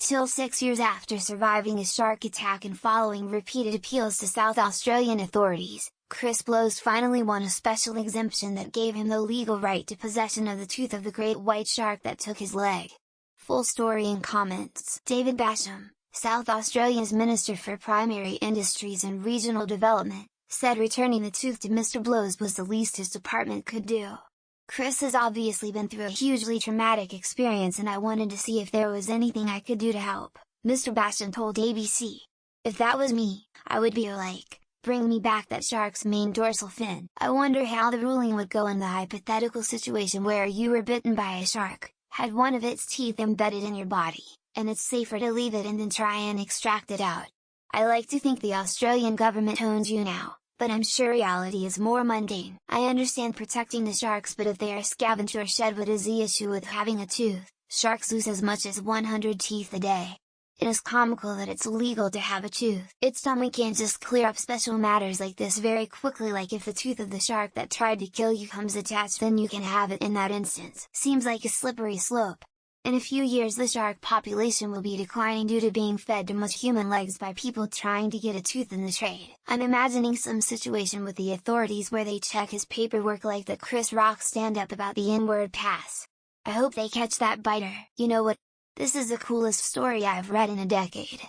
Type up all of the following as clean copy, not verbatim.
Till 6 years after surviving a shark attack and following repeated appeals to South Australian authorities, Chris Blows finally won a special exemption that gave him the legal right to possession of the tooth of the great white shark that took his leg. Full story and comments. David Basham, South Australia's Minister for Primary Industries and Regional Development, said returning the tooth to Mr. Blows was the least his department could do. Chris has obviously been through a hugely traumatic experience and I wanted to see if there was anything I could do to help, Mr. Basham told ABC. If that was me, I would be like, bring me back that shark's main dorsal fin. I wonder how the ruling would go in the hypothetical situation where you were bitten by a shark, had one of its teeth embedded in your body, and it's safer to leave it and then try and extract it out. I like to think the Australian government owns you now, but I'm sure reality is more mundane. I understand protecting the sharks, but if they are scavenged or shed, what is the issue with having a tooth? Sharks lose as much as 100 teeth a day. It is comical that it's illegal to have a tooth. It's dumb we can't just clear up special matters like this very quickly, like if the tooth of the shark that tried to kill you comes attached, then you can have it in that instance. Seems like a slippery slope. In a few years the shark population will be declining due to being fed too much human legs by people trying to get a tooth in the trade. I'm imagining some situation with the authorities where they check his paperwork like the Chris Rock stand-up about the N-word pass. I hope they catch that biter. You know what? This is the coolest story I've read in a decade.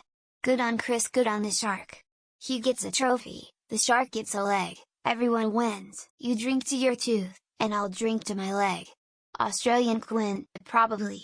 Good on Chris, good on the shark. He gets a trophy, the shark gets a leg, everyone wins. You drink to your tooth, and I'll drink to my leg. Australian Quinn, probably.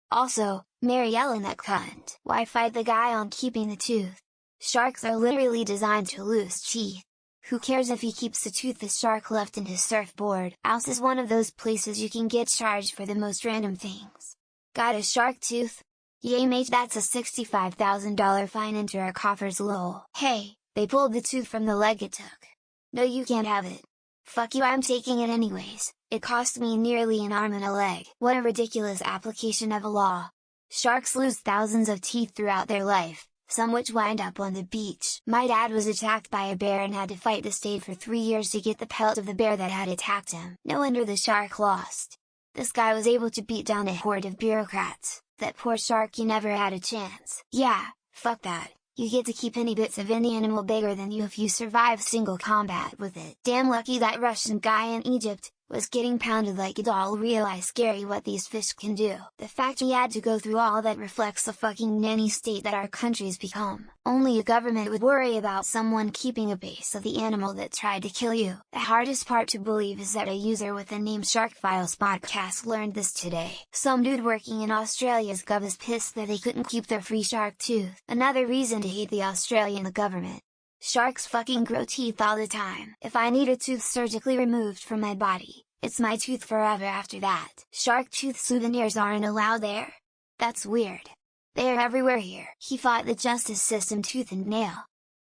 Also, Mary Ellen that cunt. Why fight the guy on keeping the tooth? Sharks are literally designed to lose teeth. Who cares if he keeps the tooth the shark left in his surfboard? House is one of those places you can get charged for the most random things. Got a shark tooth? Yay mate, that's a $65,000 fine into our coffers lol. Hey, they pulled the tooth from the leg it took. No, you can't have it. Fuck you, I'm taking it anyways. It cost me nearly an arm and a leg. What a ridiculous application of a law. Sharks lose thousands of teeth throughout their life, some which wind up on the beach. My dad was attacked by a bear and had to fight the state for 3 years to get the pelt of the bear that had attacked him. No wonder the shark lost. This guy was able to beat down a horde of bureaucrats. That poor shark, he never had a chance. Yeah, fuck that. You get to keep any bits of any animal bigger than you if you survive single combat with it. Damn lucky that Russian guy in Egypt was getting pounded like a doll. Realize scary what these fish can do. The fact he had to go through all that reflects the fucking nanny state that our country's become. Only a government would worry about someone keeping a base of the animal that tried to kill you. The hardest part to believe is that a user with the name Shark Files Podcast learned this today. Some dude working in Australia's gov is pissed that they couldn't keep their free shark tooth. Another reason to hate the Australian government. Sharks fucking grow teeth all the time. If I need a tooth surgically removed from my body, it's my tooth forever after that. Shark tooth souvenirs aren't allowed there? That's weird. They are everywhere here. He fought the justice system tooth and nail.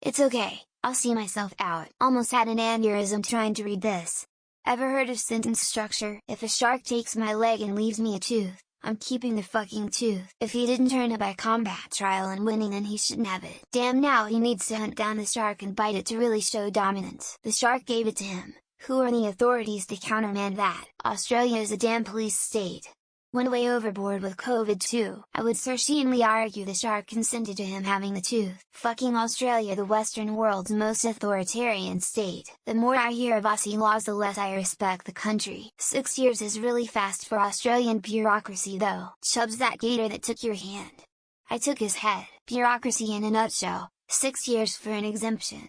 It's okay, I'll see myself out. Almost had an aneurysm trying to read this. Ever heard of sentence structure? If a shark takes my leg and leaves me a tooth, I'm keeping the fucking tooth. If he didn't turn it by combat trial and winning, then he shouldn't have it. Damn, now he needs to hunt down the shark and bite it to really show dominance. The shark gave it to him. Who are the authorities to countermand that? Australia is a damn police state. Went way overboard with COVID too. I would certainly argue the shark consented to him having the tooth. Fucking Australia, the Western world's most authoritarian state. The more I hear of Aussie laws, the less I respect the country. 6 years is really fast for Australian bureaucracy though. Chubbs, that gator that took your hand. I took his head. Bureaucracy in a nutshell. 6 years for an exemption.